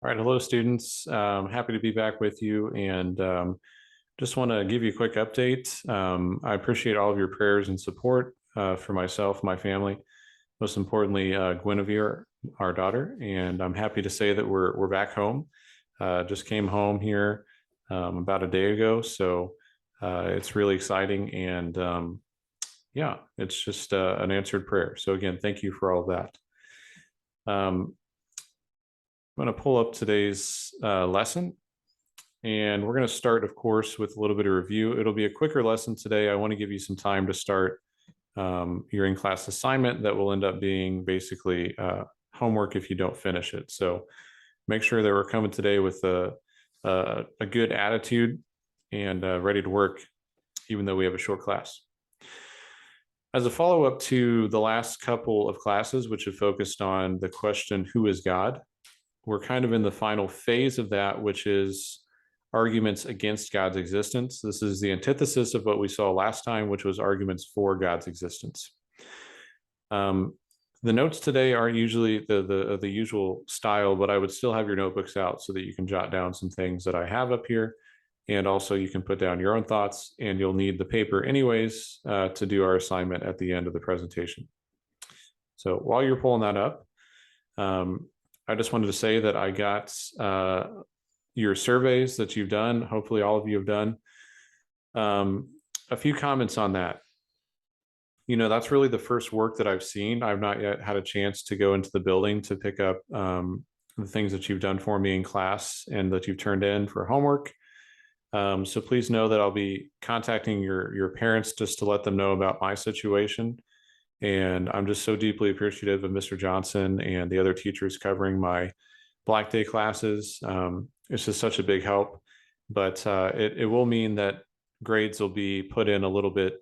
All right, hello students. Happy to be back with you and just want to give you a quick update. I appreciate all of your prayers and support for myself, my family, most importantly, Guinevere, our daughter, and I'm happy to say that we're back home. Just came home here about a day ago, so it's really exciting and yeah, it's just an answered prayer. So again, thank you for all of that. I'm going to pull up today's lesson, and we're going to start, of course, with a little bit of review. It'll be a quicker lesson today. I want to give you some time to start your in-class assignment that will end up being basically homework if you don't finish it. So make sure that we're coming today with a good attitude and ready to work, even though we have a short class. As a follow-up to the last couple of classes, which have focused on the question, who is God? We're kind of in the final phase of that, which is arguments against God's existence. This is the antithesis of what we saw last time, which was arguments for God's existence. The notes today aren't usually the usual style, but I would still have your notebooks out so that you can jot down some things that I have up here. And also you can put down your own thoughts, and you'll need the paper anyways to do our assignment at the end of the presentation. So while you're pulling that up, I just wanted to say that I got your surveys that you've done. Hopefully all of you have done. A few comments on that. You know, that's really the first work that I've seen. I've not yet had a chance to go into the building to pick up the things that you've done for me in class and that you've turned in for homework. So please know that I'll be contacting your parents just to let them know about my situation. And I'm just so deeply appreciative of Mr. Johnson and the other teachers covering my Black Day classes. It's just such a big help, but it will mean that grades will be put in a little bit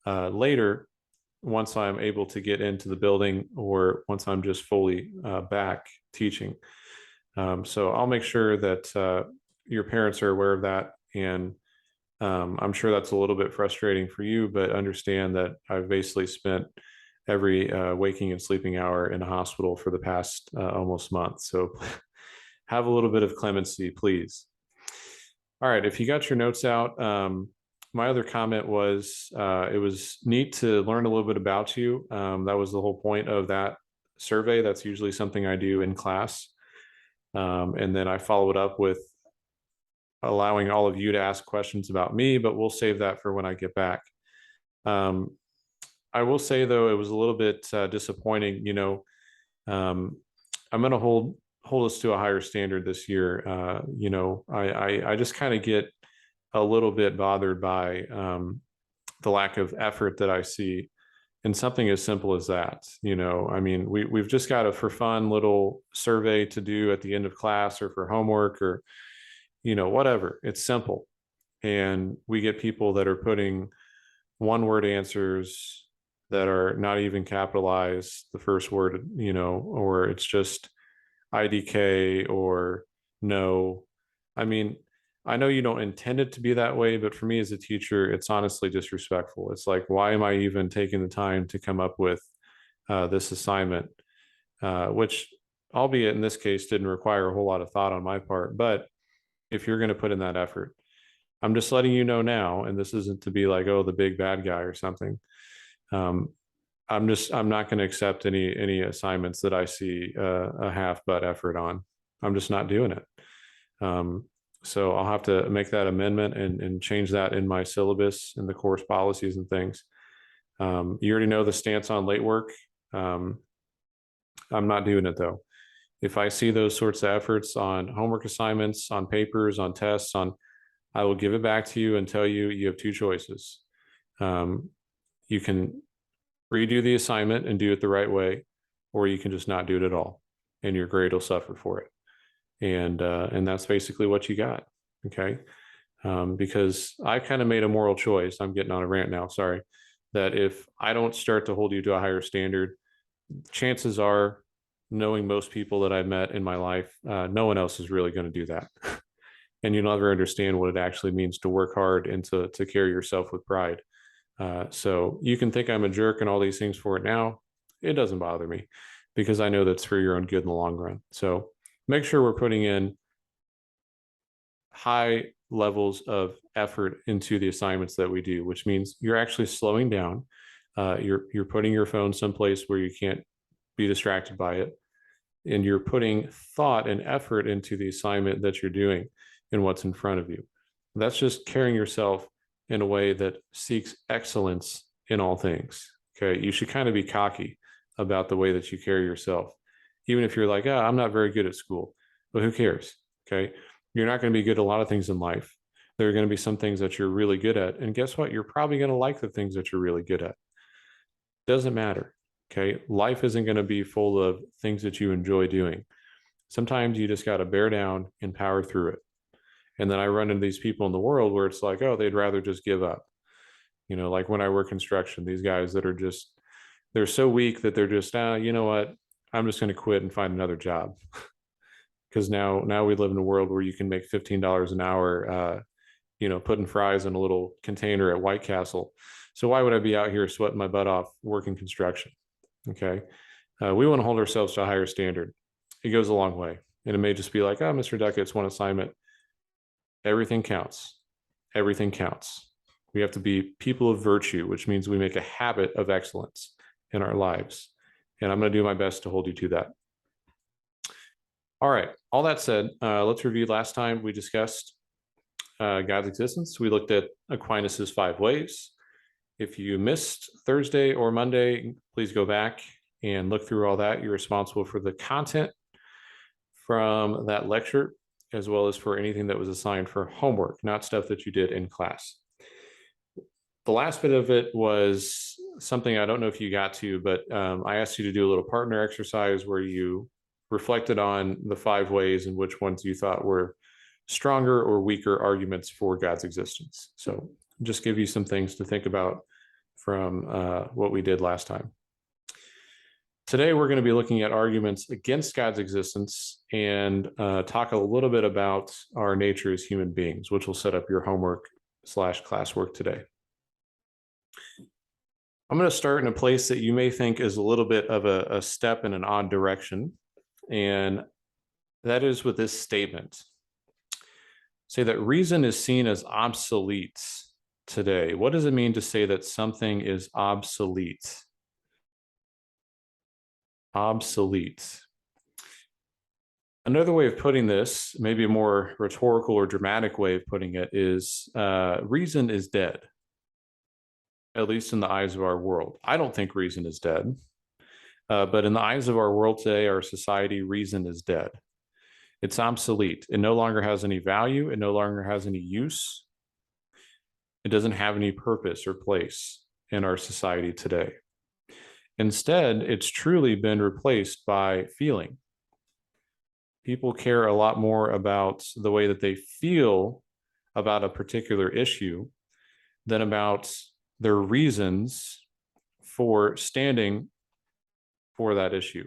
later once I'm able to get into the building or once I'm just fully back teaching. So I'll make sure that your parents are aware of that. And I'm sure that's a little bit frustrating for you, but understand that I've basically spent every waking and sleeping hour in a hospital for the past almost month. So have a little bit of clemency, please. All right, if you got your notes out, my other comment was it was neat to learn a little bit about you. That was the whole point of that survey. That's usually something I do in class. And then I follow it up with allowing all of you to ask questions about me, but we'll save that for when I get back. I will say, though, it was a little bit disappointing. You know, I'm going to hold us to a higher standard this year. You know, I just kind of get a little bit bothered by the lack of effort that I see in something as simple as that. You know, I mean, we've just got a for fun little survey to do at the end of class or for homework or, you know, whatever. It's simple. And we get people that are putting one-word answers that are not even capitalized, the first word, you know, or it's just IDK or no. I mean, I know you don't intend it to be that way, but for me as a teacher, it's honestly disrespectful. It's like, why am I even taking the time to come up with this assignment, which, albeit in this case, didn't require a whole lot of thought on my part. But if you're going to put in that effort, I'm just letting you know now, and this isn't to be like, oh, the big bad guy or something. I'm not going to accept any assignments that I see a half butt effort on. I'm just not doing it. So I'll have to make that amendment and change that in my syllabus and the course policies and things. You already know the stance on late work. I'm not doing it though. If I see those sorts of efforts on homework assignments, on papers, on tests, I will give it back to you and tell you you have two choices. You can redo the assignment and do it the right way, or you can just not do it at all, and your grade will suffer for it. And that's basically what you got, okay? Because I kind of made a moral choice. I'm getting on a rant now, sorry. That if I don't start to hold you to a higher standard, chances are, knowing most people that I've met in my life, no one else is really going to do that. And you'll never understand what it actually means to work hard and to carry yourself with pride. So you can think I'm a jerk and all these things for it now. It doesn't bother me because I know that's for your own good in the long run. So make sure we're putting in high levels of effort into the assignments that we do, which means you're actually slowing down. You're putting your phone someplace where you can't be distracted by it, and you're putting thought and effort into the assignment that you're doing and what's in front of you. That's just carrying yourself in a way that seeks excellence in all things. Okay, you should kind of be cocky about the way that you carry yourself, even if you're like, I'm not very good at school, but who cares? Okay, you're not going to be good at a lot of things in life. There are going to be some things that you're really good at, and guess what? You're probably going to like the things that you're really good at. Doesn't matter. Okay, life isn't going to be full of things that you enjoy doing. Sometimes you just got to bear down and power through it. And then I run into these people in the world where it's like, oh, they'd rather just give up. Like when I work construction, these guys that are just, they're so weak that they're just, you know what? I'm just going to quit and find another job. Because now we live in a world where you can make $15 an hour, putting fries in a little container at White Castle. So why would I be out here sweating my butt off working construction? Okay. We want to hold ourselves to a higher standard. It goes a long way. And it may just be like, Mr. Duckett's one assignment. Everything counts. Everything counts. We have to be people of virtue, which means we make a habit of excellence in our lives. And I'm going to do my best to hold you to that. All right. All that said, let's review last time we discussed God's existence. We looked at Aquinas's 5 ways. If you missed Thursday or Monday, please go back and look through all that. You're responsible for the content from that lecture, as well as for anything that was assigned for homework, not stuff that you did in class. The last bit of it was something I don't know if you got to, but I asked you to do a little partner exercise where you reflected on the 5 ways and which ones you thought were stronger or weaker arguments for God's existence. So just give you some things to think about from what we did last time. Today, we're going to be looking at arguments against God's existence and talk a little bit about our nature as human beings, which will set up your homework / classwork today. I'm going to start in a place that you may think is a little bit of a step in an odd direction, and that is with this statement. Say that reason is seen as obsolete today. What does it mean to say that something is obsolete? Obsolete. Another way of putting this, maybe a more rhetorical or dramatic way of putting it, is reason is dead, at least in the eyes of our world. I don't think reason is dead, but in the eyes of our world today, our society, reason is dead. It's obsolete. It no longer has any value. It no longer has any use. It doesn't have any purpose or place in our society today. Instead, it's truly been replaced by feeling. People care a lot more about the way that they feel about a particular issue than about their reasons for standing for that issue.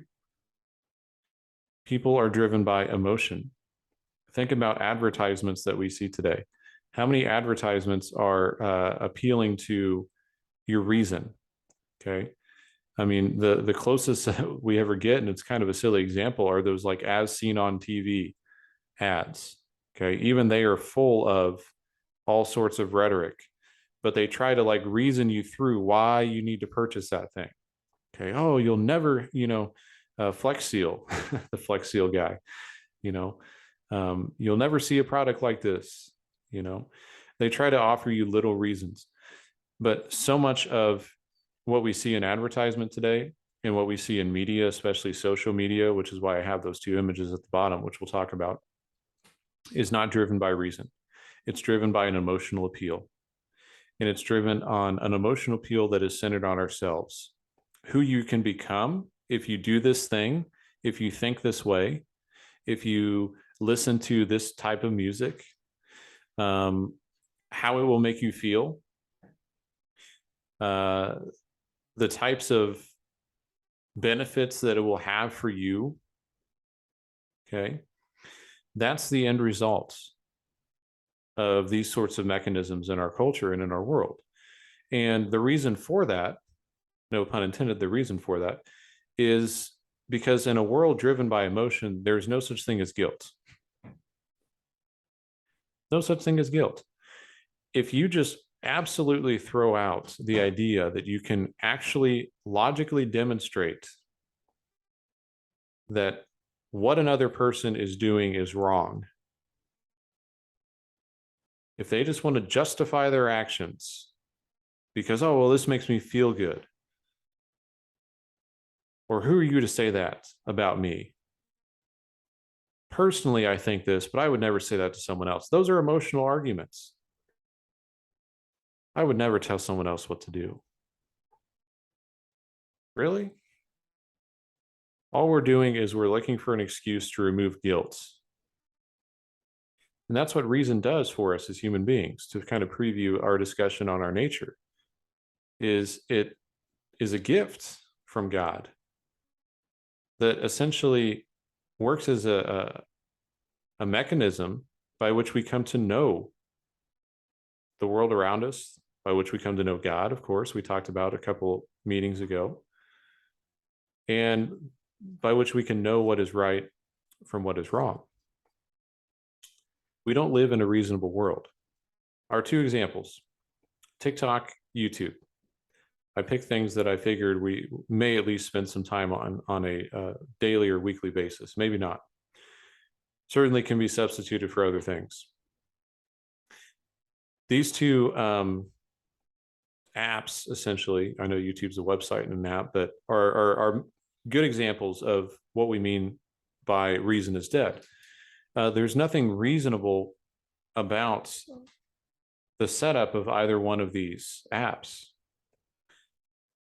People are driven by emotion. Think about advertisements that we see today. How many advertisements are appealing to your reason? Okay. I mean, the closest we ever get, and it's kind of a silly example, are those like as seen on TV ads. Okay. Even they are full of all sorts of rhetoric, but they try to like reason you through why you need to purchase that thing. Okay. Oh, you'll never, Flex Seal, the Flex Seal guy, you'll never see a product like this. They try to offer you little reasons, but so much of what we see in advertisement today and what we see in media, especially social media, which is why I have those 2 images at the bottom, which we'll talk about, is not driven by reason. It's driven by an emotional appeal. And it's driven on an emotional appeal that is centered on ourselves. Who you can become if you do this thing, if you think this way, if you listen to this type of music, how it will make you feel, the types of benefits that it will have for you. Okay. That's the end result of these sorts of mechanisms in our culture and in our world. And the reason for that, no pun intended, the reason for that is because in a world driven by emotion, there's no such thing as guilt. No such thing as guilt. If you just absolutely throw out the idea that you can actually logically demonstrate that what another person is doing is wrong, if they just want to justify their actions because, oh, well, this makes me feel good, or who are you to say that about me? Personally, I think this, but I would never say that to someone else. Those are emotional arguments. I would never tell someone else what to do. Really? All we're doing is we're looking for an excuse to remove guilt. And that's what reason does for us as human beings, to kind of preview our discussion on our nature, is it is a gift from God that essentially works as a mechanism by which we come to know the world around us, by which we come to know God, of course, we talked about a couple meetings ago, and by which we can know what is right from what is wrong. We don't live in a reasonable world. Our two examples, TikTok, YouTube. I picked things that I figured we may at least spend some time on a daily or weekly basis. Maybe not. Certainly can be substituted for other things. These two apps, essentially, I know YouTube's a website and an app, but are good examples of what we mean by reason is dead. There's nothing reasonable about the setup of either one of these apps.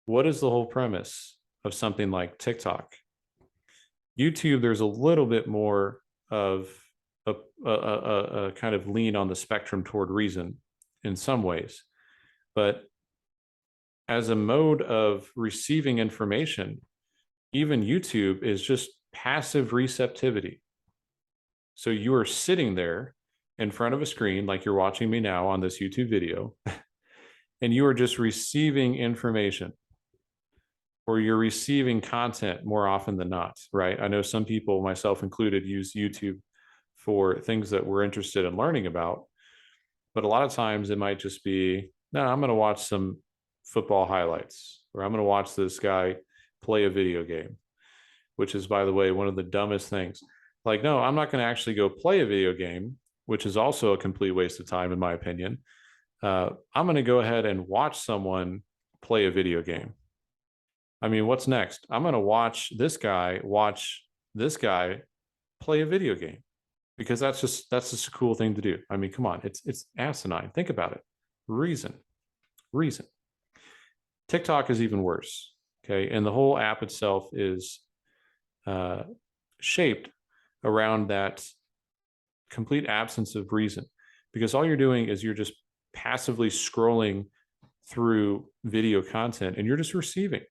What is the whole premise of something like TikTok? YouTube, there's a little bit more of a kind of lean on the spectrum toward reason in some ways. But as a mode of receiving information, even YouTube is just passive receptivity. So you are sitting there in front of a screen like you're watching me now on this YouTube video, and you are just receiving information, or you're receiving content more often than not, right? I know some people, myself included, use YouTube for things that we're interested in learning about, but a lot of times it might just be, no, I'm going to watch some football highlights, or I'm going to watch this guy play a video game, which is, by the way, one of the dumbest things. Like, no, I'm not going to actually go play a video game, which is also a complete waste of time, in my opinion. I'm going to go ahead and watch someone play a video game. I mean, what's next? I'm going to watch this guy play a video game, because that's just a cool thing to do. I mean, come on, it's asinine. Think about it. Reason. TikTok is even worse. Okay, and the whole app itself is shaped around that complete absence of reason, because all you're doing is you're just passively scrolling through video content, and you're just receiving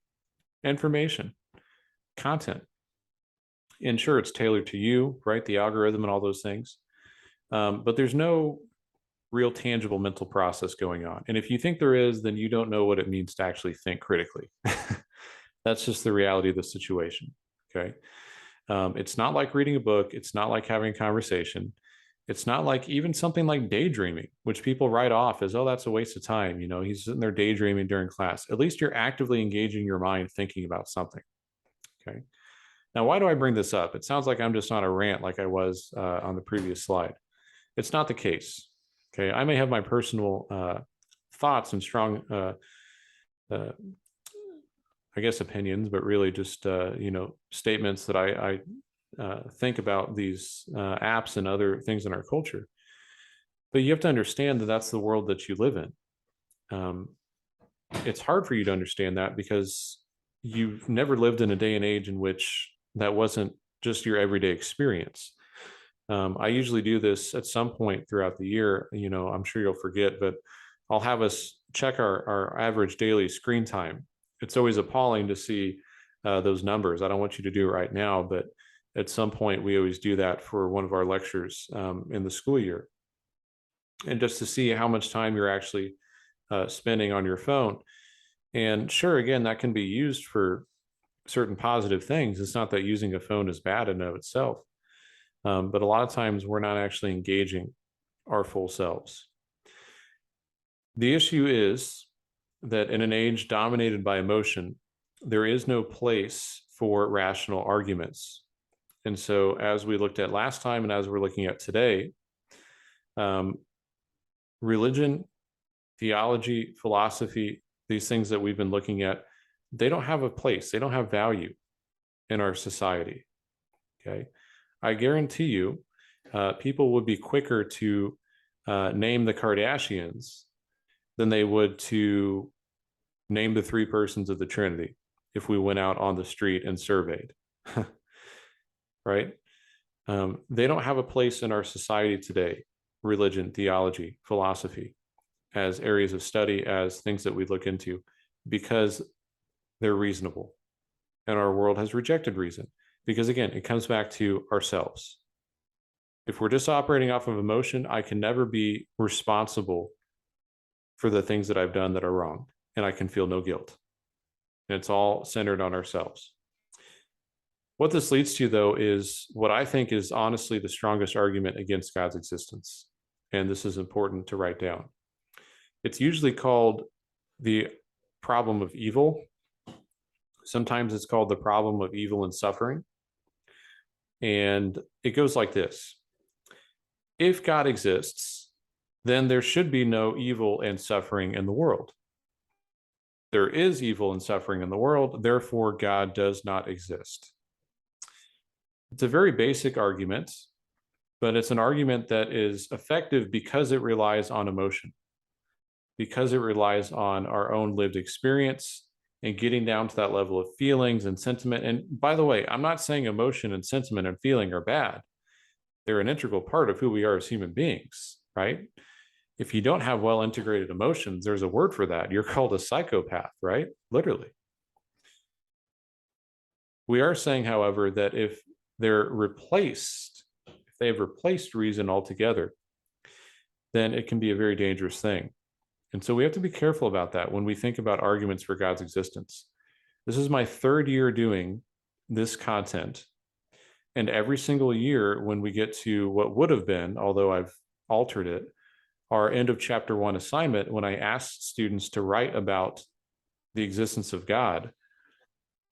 information, content. And sure, it's tailored to you, right? The algorithm and all those things. But there's no real tangible mental process going on. And if you think there is, then you don't know what it means to actually think critically. That's just the reality of the situation. Okay. It's not like reading a book. It's not like having a conversation. It's not like even something like daydreaming, which people write off as, oh, that's a waste of time. You know, he's sitting there daydreaming during class. At least you're actively engaging your mind thinking about something. Okay. Now, why do I bring this up? It sounds like I'm just on a rant like I was on the previous slide. It's not the case. Okay. I may have my personal thoughts and strong, I guess, opinions, but really just, statements that I think about these apps and other things in our culture. But you have to understand that that's the world that you live in. It's hard for you to understand that because you've never lived in a day and age in which that wasn't just your everyday experience. I usually do this at some point throughout the year. You know, I'm sure you'll forget, but I'll have us check our average daily screen time. It's always appalling to see those numbers. I don't want you to do it right now, but at some point we always do that for one of our lectures in the school year. And just to see how much time you're actually spending on your phone. And sure, again, that can be used for certain positive things. It's not that using a phone is bad in and of itself, but a lot of times we're not actually engaging our full selves. The issue is that in an age dominated by emotion, there is no place for rational arguments. And so, as we looked at last time and as we're looking at today, religion, theology, philosophy, these things that we've been looking at, they don't have a place, they don't have value in our society. Okay. I guarantee you, people would be quicker to name the Kardashians than they would to name the three persons of the Trinity if we went out on the street and surveyed. Right? They don't have a place in our society today, religion, theology, philosophy, as areas of study, as things that we look into, because they're reasonable. And our world has rejected reason. Because again, it comes back to ourselves. If we're just operating off of emotion, I can never be responsible for the things that I've done that are wrong, and I can feel no guilt. And it's all centered on ourselves. What this leads to, though, is what I think is honestly the strongest argument against God's existence. And this is important to write down. It's usually called the problem of evil. Sometimes it's called the problem of evil and suffering. And it goes like this. If God exists, then there should be no evil and suffering in the world. There is evil and suffering in the world, therefore God does not exist. It's a very basic argument, but it's an argument that is effective because it relies on emotion, because it relies on our own lived experience and getting down to that level of feelings and sentiment. And by the way, I'm not saying emotion and sentiment and feeling are bad. They're an integral part of who we are as human beings, right? If you don't have well integrated emotions, there's a word for that. You're called a psychopath, right? Literally. We are saying, however, that if they're replaced, if they've replaced reason altogether, then it can be a very dangerous thing. And so we have to be careful about that when we think about arguments for God's existence. This is my third year doing this content. And every single year when we get to what would have been, although I've altered it, our end of chapter 1 assignment, when I asked students to write about the existence of God,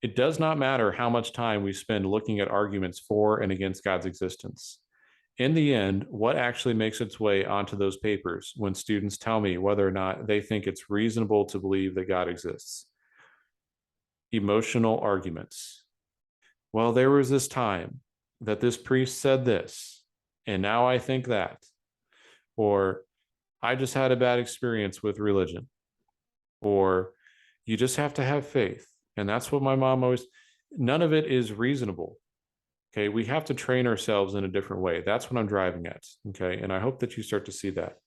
it does not matter how much time we spend looking at arguments for and against God's existence. In the end, what actually makes its way onto those papers when students tell me whether or not they think it's reasonable to believe that God exists? Emotional arguments. Well, there was this time that this priest said this, and now I think that. Or I just had a bad experience with religion. Or you just have to have faith. And that's what my mom always, none of it is reasonable. Okay, we have to train ourselves in a different way. That's what I'm driving at. Okay, and I hope that you start to see that.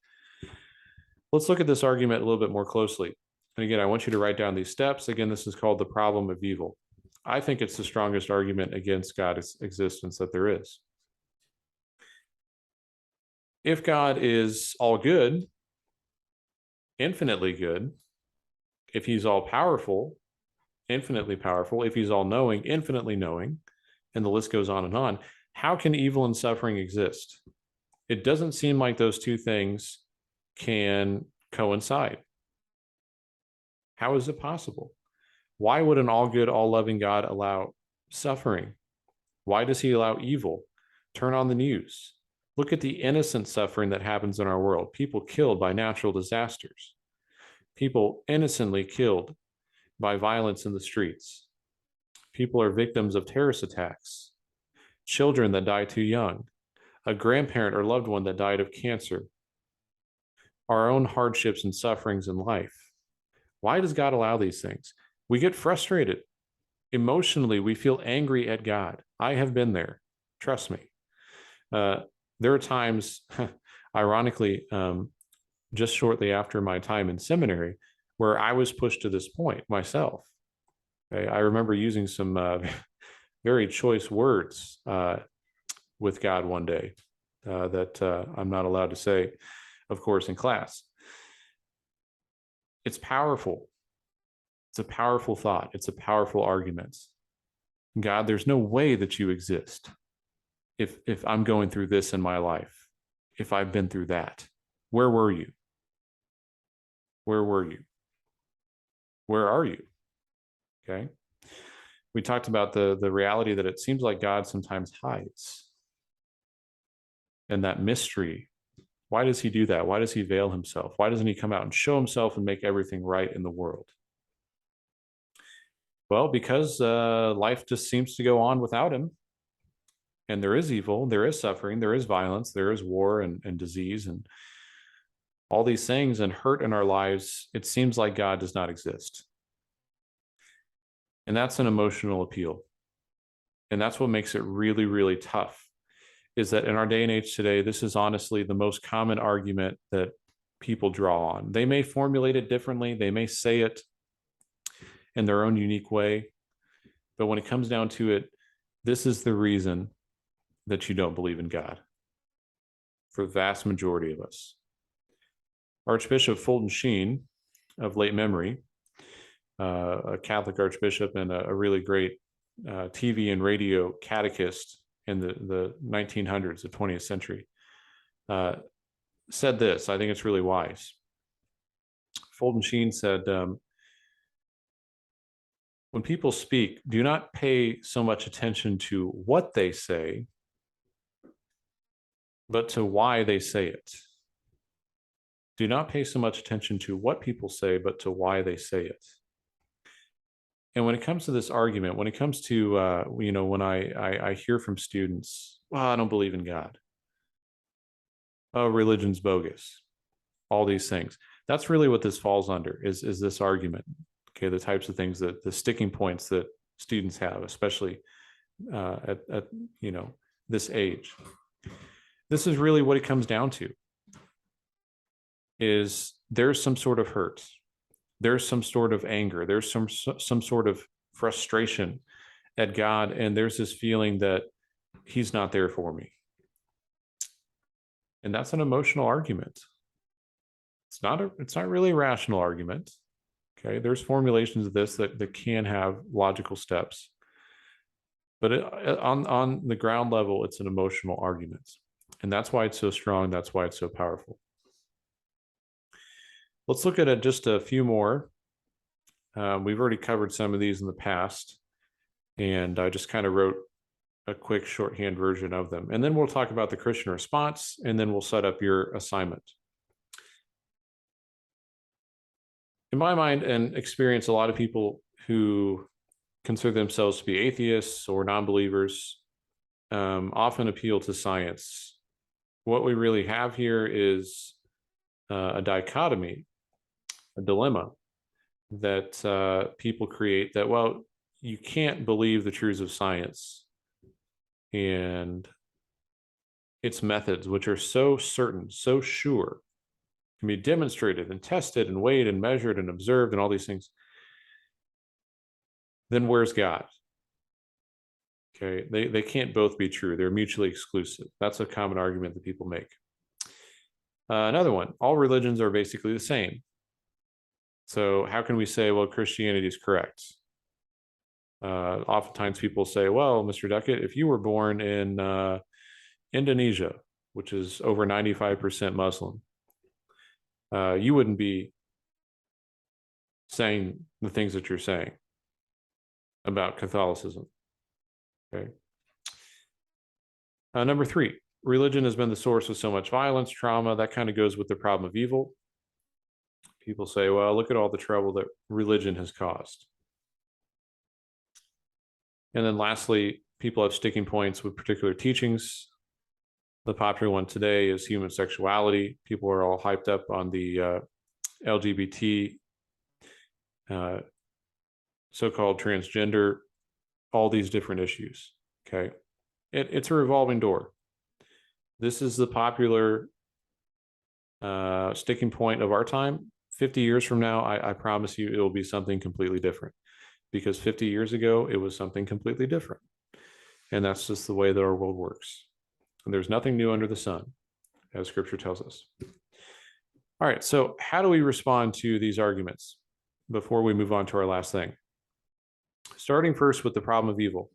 Let's look at this argument a little bit more closely. And again, I want you to write down these steps. Again, this is called the problem of evil. I think it's the strongest argument against God's existence that there is. If God is all good, infinitely good, if he's all powerful, infinitely powerful, if he's all knowing, infinitely knowing, and the list goes on, how can evil and suffering exist? It doesn't seem like those two things can coincide. How is it possible? Why would an all-good, all-loving God allow suffering? Why does he allow evil? Turn on the news. Look at the innocent suffering that happens in our world. People killed by natural disasters. People innocently killed by violence in the streets. People are victims of terrorist attacks. Children that die too young. A grandparent or loved one that died of cancer. Our own hardships and sufferings in life. Why does God allow these things? We get frustrated. Emotionally, we feel angry at God. I have been there. Trust me. There are times, ironically, just shortly after my time in seminary, where I was pushed to this point myself. Okay? I remember using some very choice words with God one day that I'm not allowed to say, of course, in class. It's powerful. It's a powerful thought. It's a powerful argument. God, there's no way that you exist if I'm going through this in my life, if I've been through that. Where were you? Where were you? Where are you? Okay. We talked about the reality that it seems like God sometimes hides, and that mystery. Why does he do that? Why does he veil himself? Why doesn't he come out and show himself and make everything right in the world? Well, because life just seems to go on without him. And there is evil, there is suffering, there is violence, there is war and disease and all these things and hurt in our lives. It seems like God does not exist. And that's an emotional appeal. And that's what makes it really, really tough, is that in our day and age today, this is honestly the most common argument that people draw on. They may formulate it differently, they may say it in their own unique way, but when it comes down to it, this is the reason that you don't believe in God for the vast majority of us. Archbishop Fulton Sheen, of late memory, a Catholic archbishop and a really great TV and radio catechist in the 1900s, the 20th century, said this. I think it's really wise. Fulton Sheen said, when people speak, do not pay so much attention to what they say, but to why they say it. Do not pay so much attention to what people say, but to why they say it. And when it comes to this argument, when it comes to, when I hear from students, well, I don't believe in God. Oh, religion's bogus. All these things. That's really what this falls under, is this argument. Okay, the types of things that the sticking points that students have, especially at this age. This is really what it comes down to, is there's some sort of hurt. There's some sort of anger. There's some sort of frustration at God. And there's this feeling that he's not there for me. And that's an emotional argument. It's not really a rational argument. Okay, there's formulations of this that can have logical steps. But on the ground level, it's an emotional argument. And that's why it's so strong. That's why it's so powerful. Let's look at just a few more. We've already covered some of these in the past, and I just kind of wrote a quick shorthand version of them. And then we'll talk about the Christian response, and then we'll set up your assignment. In my mind and experience, a lot of people who consider themselves to be atheists or non-believers often appeal to science. What we really have here is a dichotomy, a dilemma that people create, that, well, you can't believe the truths of science and its methods, which are so certain, so sure, can be demonstrated and tested and weighed and measured and observed and all these things. Then where's God? Okay, they can't both be true. They're mutually exclusive. That's a common argument that people make. Another one, all religions are basically the same. So how can we say, well, Christianity is correct? Oftentimes people say, well, Mr. Duckett, if you were born in Indonesia, which is over 95% Muslim, you wouldn't be saying the things that you're saying about Catholicism. Okay. Number 3, religion has been the source of so much violence, trauma. That kind of goes with the problem of evil. People say, well, look at all the trouble that religion has caused. And then lastly, people have sticking points with particular teachings. The popular one today is human sexuality. People are all hyped up on the LGBT, so-called transgender, all these different issues. Okay. It's a revolving door. This is the popular sticking point of our time. 50 years from now, I promise you it will be something completely different, because 50 years ago, it was something completely different. And that's just the way that our world works. And there's nothing new under the sun, as scripture tells us. All right, so how do we respond to these arguments before we move on to our last thing? Starting first with the problem of evil.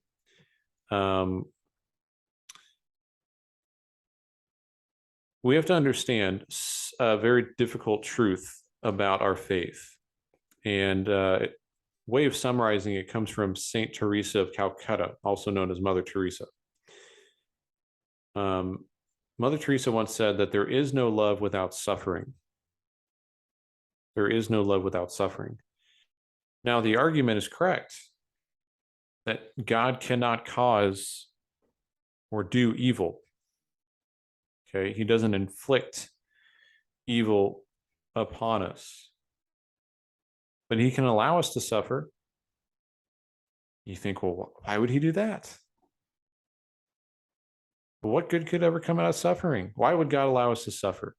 We have to understand a very difficult truth about our faith. And way of summarizing it comes from Saint Teresa of Calcutta, also known as Mother Teresa. Mother Teresa once said that there is no love without suffering. There is no love without suffering. Now, the argument is correct that God cannot cause or do evil. Okay, he doesn't inflict evil upon us, but he can allow us to suffer. You think, well, why would he do that? What good could ever come out of suffering? Why would God allow us to suffer?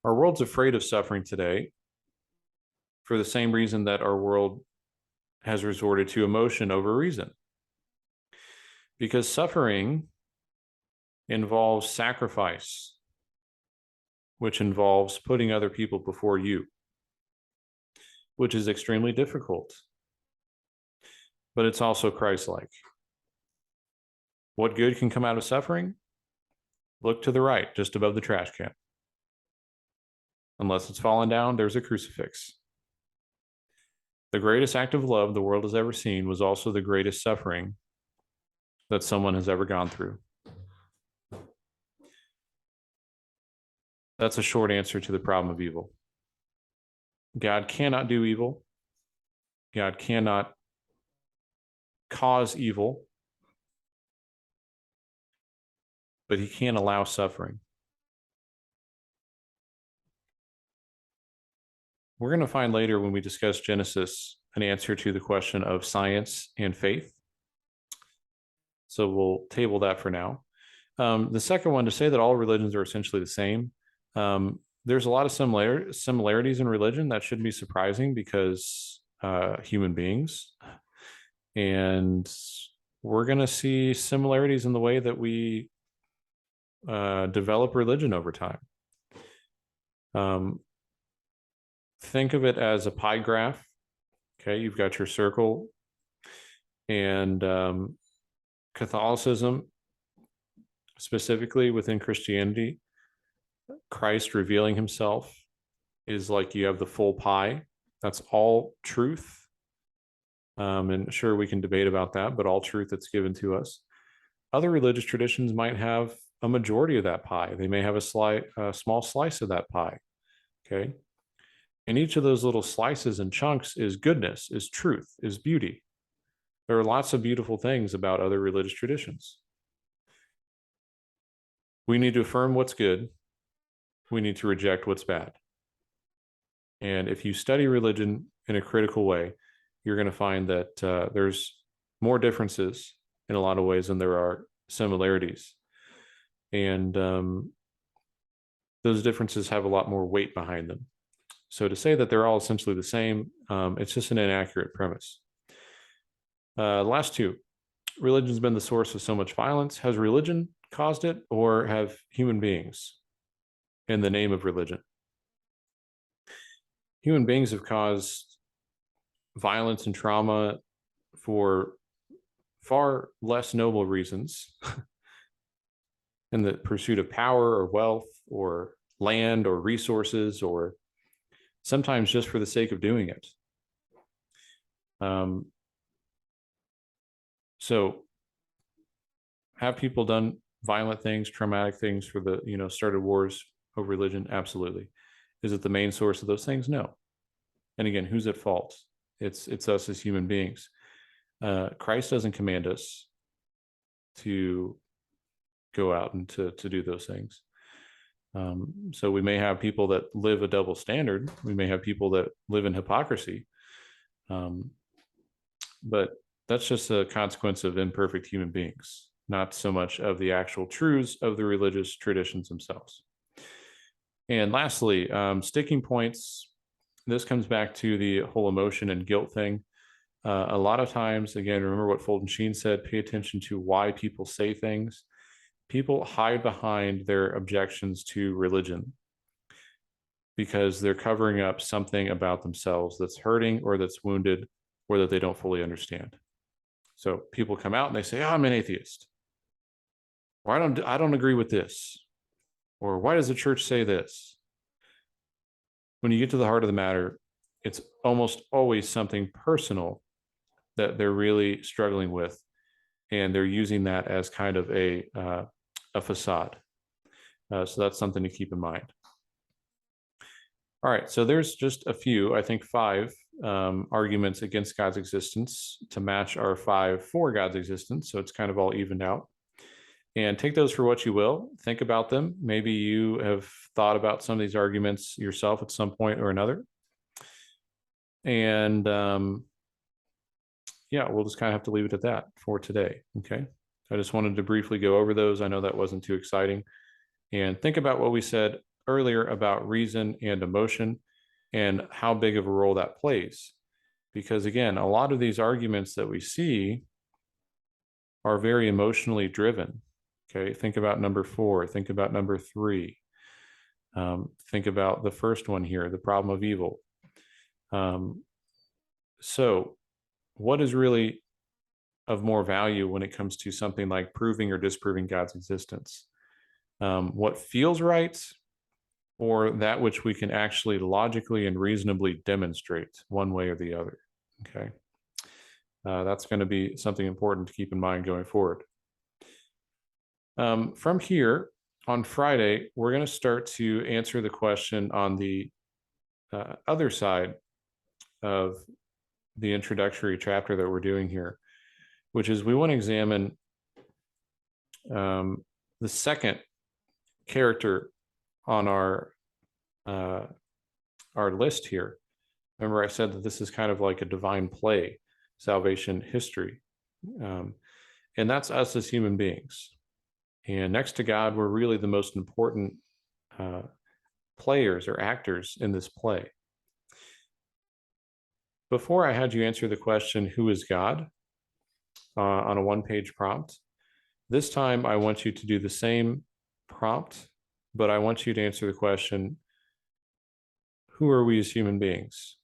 Our world's afraid of suffering today for the same reason that our world has resorted to emotion over reason. Because suffering involves sacrifice, which involves putting other people before you, which is extremely difficult, but it's also Christ-like. What good can come out of suffering? Look to the right, just above the trash can. Unless it's fallen down, there's a crucifix. The greatest act of love the world has ever seen was also the greatest suffering that someone has ever gone through. That's a short answer to the problem of evil. God cannot do evil. God cannot cause evil, but he can allow suffering. We're going to find later when we discuss Genesis an answer to the question of science and faith. So we'll table that for now. The second one, to say that all religions are essentially the same, there's a lot of similarities in religion. That shouldn't be surprising because human beings. And we're going to see similarities in the way that we develop religion over time. Think of it as a pie graph. Okay, you've got your circle, and Catholicism, specifically within Christianity, Christ revealing himself is like you have the full pie. That's all truth. And sure, we can debate about that, but all truth that's given to us. Other religious traditions might have a majority of that pie. They may have a small slice of that pie. Okay. And each of those little slices and chunks is goodness, is truth, is beauty. There are lots of beautiful things about other religious traditions. We need to affirm what's good. We need to reject what's bad. And if you study religion in a critical way, you're going to find that there's more differences in a lot of ways than there are similarities. And those differences have a lot more weight behind them. So to say that they're all essentially the same, it's just an inaccurate premise. Last two, religion's been the source of so much violence. Has religion caused it, or have human beings in the name of religion? Human beings have caused violence and trauma for far less noble reasons in the pursuit of power or wealth or land or resources, or sometimes just for the sake of doing it. So have people done violent things, traumatic things for the, started wars over religion? Absolutely. Is it the main source of those things? No. And again, who's at fault? It's us as human beings. Christ doesn't command us to go out and to do those things. So we may have people that live a double standard. We may have people that live in hypocrisy. But that's just a consequence of imperfect human beings, not so much of the actual truths of the religious traditions themselves. And lastly, sticking points. This comes back to the whole emotion and guilt thing. A lot of times, again, remember what Fulton Sheen said, pay attention to why people say things. People hide behind their objections to religion because they're covering up something about themselves that's hurting or that's wounded or that they don't fully understand. So people come out and they say, oh, I'm an atheist. Or I don't agree with this. Or why does the church say this? When you get to the heart of the matter, it's almost always something personal that they're really struggling with. And they're using that as kind of a facade. So that's something to keep in mind. All right, so there's just a few, I think 5 arguments against God's existence to match our 5 for God's existence. So it's kind of all evened out. And take those for what you will. Think about them. Maybe you have thought about some of these arguments yourself at some point or another. And yeah, we'll just kind of have to leave it at that for today. Okay. I just wanted to briefly go over those. I know that wasn't too exciting. And think about what we said earlier about reason and emotion and how big of a role that plays. Because again, a lot of these arguments that we see are very emotionally driven. Okay, think about number 4, think about number 3. Think about the first one here, the problem of evil. So what is really of more value when it comes to something like proving or disproving God's existence? What feels right, or that which we can actually logically and reasonably demonstrate one way or the other? Okay. That's going to be something important to keep in mind going forward. From here, on Friday, we're going to start to answer the question on the other side of the introductory chapter that we're doing here, which is we want to examine the second character on our list here. Remember, I said that this is kind of like a divine play, salvation history, and that's us as human beings. And next to God, we're really the most important players or actors in this play. Before I had you answer the question, who is God, on a 1-page prompt, this time I want you to do the same prompt, but I want you to answer the question, who are we as human beings?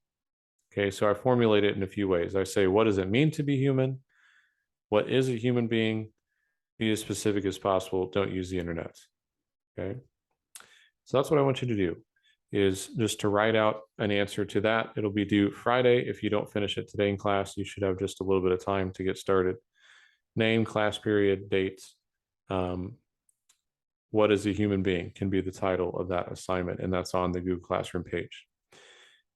Okay, so I formulate it in a few ways. I say, what does it mean to be human? What is a human being? Be as specific as possible. Don't use the internet. Okay. So that's what I want you to do, is just to write out an answer to that. It'll be due Friday. If you don't finish it today in class, you should have just a little bit of time to get started. Name, class period, date. What is a human being can be the title of that assignment, and that's on the Google Classroom page.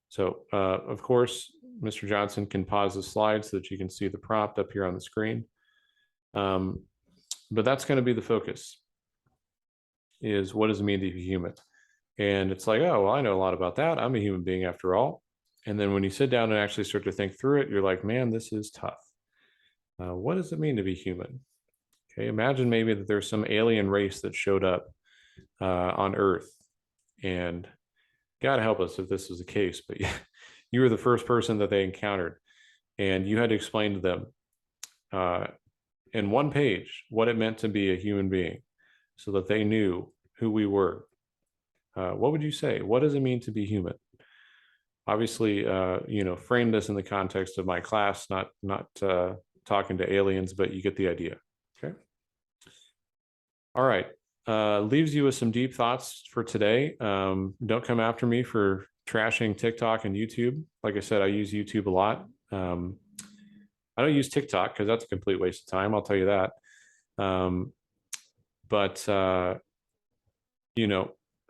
So, of course, Mr. Johnson can pause the slide so that you can see the prompt up here on the screen. But that's going to be the focus, is what does it mean to be human? And it's like, oh, well, I know a lot about that. I'm a human being after all. And then when you sit down and actually start to think through it, you're like, man, this is tough. What does it mean to be human? Okay, imagine maybe that there's some alien race that showed up on Earth, and God help us if this is the case, but you were the first person that they encountered, and you had to explain to them in 1 page what it meant to be a human being so that they knew who we were. What would you say? What does it mean to be human? Obviously, frame this in the context of my class, not talking to aliens, but you get the idea. Okay. All right. Leaves you with some deep thoughts for today. Don't come after me for trashing TikTok and YouTube. Like I said, I use YouTube a lot. I don't use TikTok because that's a complete waste of time. I'll tell you that.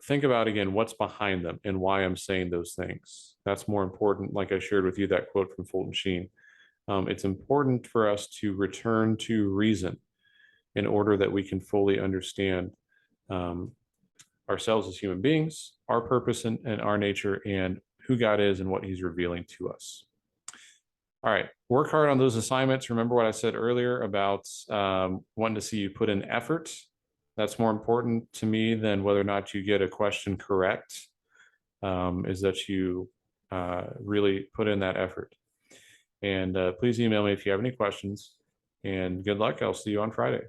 Think about, again, what's behind them and why I'm saying those things. That's more important. Like I shared with you, that quote from Fulton Sheen. It's important for us to return to reason in order that we can fully understand ourselves as human beings, our purpose and our nature, and who God is and what he's revealing to us. All right, work hard on those assignments. Remember what I said earlier about wanting to see you put in effort. That's more important to me than whether or not you get a question correct, is that you really put in that effort. And please email me if you have any questions, and good luck. I'll see you on Friday.